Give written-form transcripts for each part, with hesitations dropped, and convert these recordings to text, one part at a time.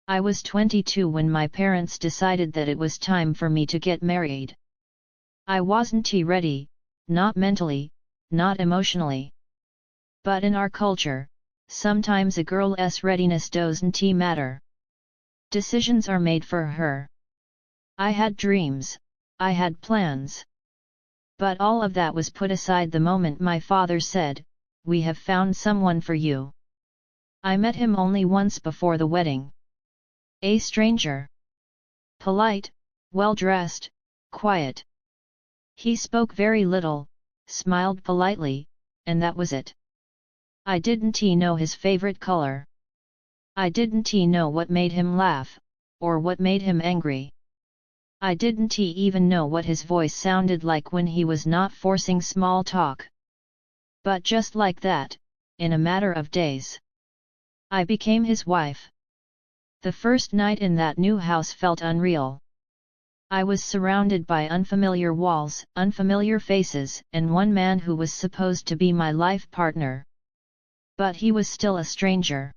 I was 22 when my parents decided that it was time for me to get married. I wasn't ready, not mentally, not emotionally. But in our culture, sometimes a girl's readiness doesn't matter. Decisions are made for her. I had dreams, I had plans. But all of that was put aside the moment my father said, "We have found someone for you." I met him only once before the wedding. A stranger. Polite, well-dressed, quiet. He spoke very little, smiled politely, and that was it. I didn't know his favorite color. I didn't know what made him laugh, or what made him angry. I didn't even know what his voice sounded like when he was not forcing small talk. But just like that, in a matter of days, I became his wife. The first night in that new house felt unreal. I was surrounded by unfamiliar walls, unfamiliar faces, and one man who was supposed to be my life partner. But he was still a stranger.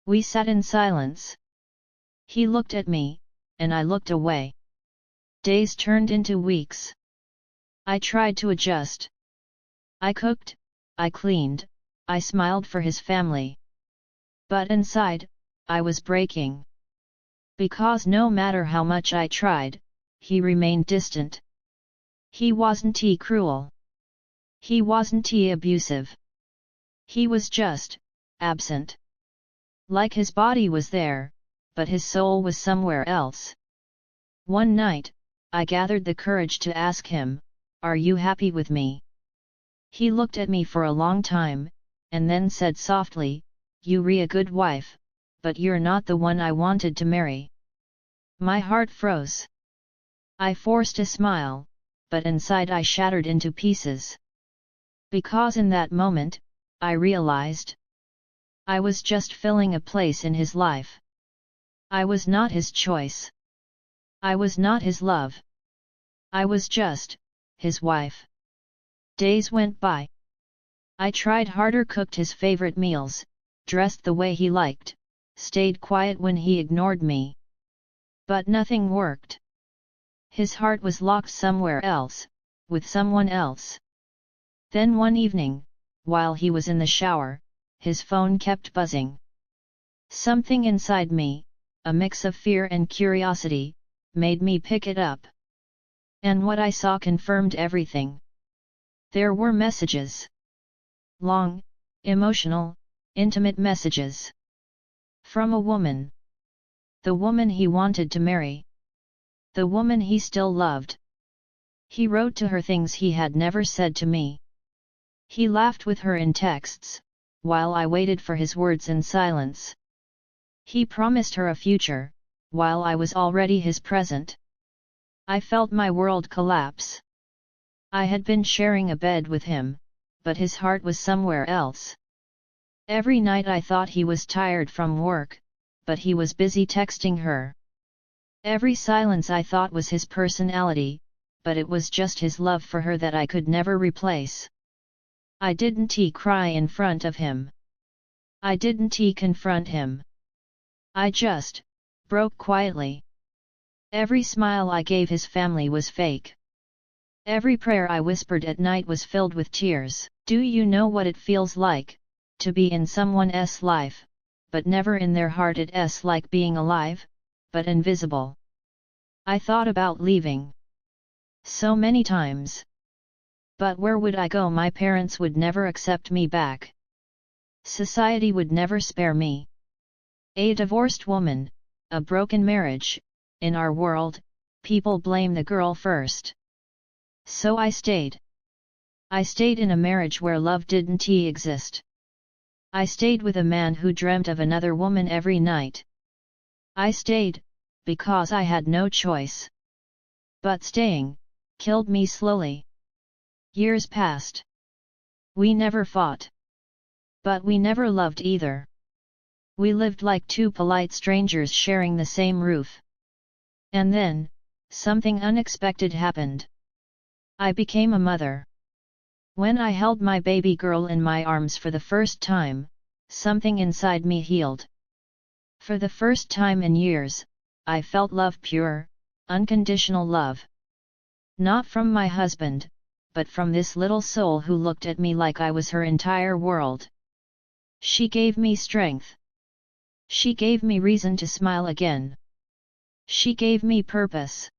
We sat in silence. He looked at me, and I looked away. Days turned into weeks. I tried to adjust. I cooked, I cleaned, I smiled for his family. But inside, I was breaking. Because no matter how much I tried, he remained distant. He wasn't cruel. He wasn't abusive. He was just absent. Like his body was there, but his soul was somewhere else. One night, I gathered the courage to ask him, "Are you happy with me?" He looked at me for a long time, and then said softly, "You're a good wife, but you're not the one I wanted to marry." My heart froze. I forced a smile, but inside I shattered into pieces. Because in that moment, I realized I was just filling a place in his life. I was not his choice. I was not his love. I was just his wife. Days went by. I tried harder, cooked his favorite meals, dressed the way he liked, stayed quiet when he ignored me. But nothing worked. His heart was locked somewhere else, with someone else. Then one evening, while he was in the shower, his phone kept buzzing. Something inside me, a mix of fear and curiosity, made me pick it up. And what I saw confirmed everything. There were messages. Long, emotional, intimate messages. From a woman. The woman he wanted to marry. The woman he still loved. He wrote to her things he had never said to me. He laughed with her in texts, while I waited for his words in silence. He promised her a future, while I was already his present. I felt my world collapse. I had been sharing a bed with him, but his heart was somewhere else. Every night I thought he was tired from work, but he was busy texting her. Every silence I thought was his personality, but it was just his love for her that I could never replace. I didn't cry in front of him. I didn't confront him. I just broke quietly. Every smile I gave his family was fake. Every prayer I whispered at night was filled with tears. Do you know what it feels like, to be in someone's life, but never in their heart? It's like being alive, but invisible. I thought about leaving. So many times. But where would I go? My parents would never accept me back. Society would never spare me. A divorced woman, a broken marriage, in our world, people blame the girl first. So I stayed. I stayed in a marriage where love didn't exist. I stayed with a man who dreamt of another woman every night. I stayed, because I had no choice. But staying killed me slowly. Years passed. We never fought. But we never loved either. We lived like two polite strangers sharing the same roof. And then, something unexpected happened. I became a mother. When I held my baby girl in my arms for the first time, something inside me healed. For the first time in years, I felt love, pure, unconditional love. Not from my husband, but from this little soul who looked at me like I was her entire world. She gave me strength. She gave me reason to smile again. She gave me purpose.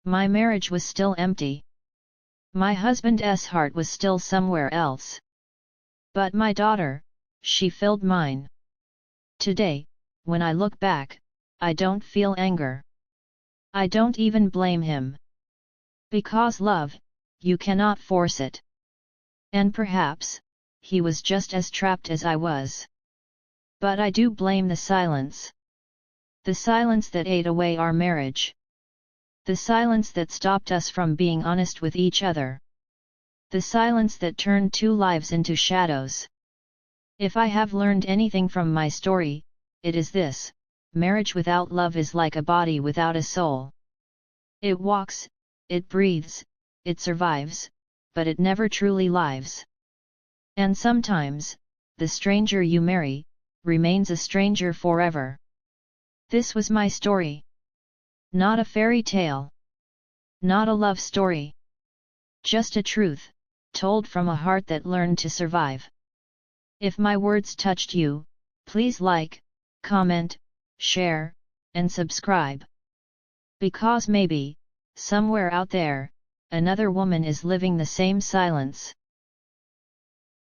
My marriage was still empty. My husband's heart was still somewhere else. But my daughter, she filled mine. Today, when I look back, I don't feel anger. I don't even blame him. Because love, you cannot force it. And perhaps, he was just as trapped as I was. But I do blame the silence. The silence that ate away our marriage. The silence that stopped us from being honest with each other. The silence that turned two lives into shadows. If I have learned anything from my story, it is this: marriage without love is like a body without a soul. It walks, it breathes, it survives, but it never truly lives. And sometimes, the stranger you marry, remains a stranger forever. This was my story. Not a fairy tale. Not a love story. Just a truth, told from a heart that learned to survive. If my words touched you, please like, comment, share, and subscribe. Because maybe, somewhere out there, another woman is living the same silence.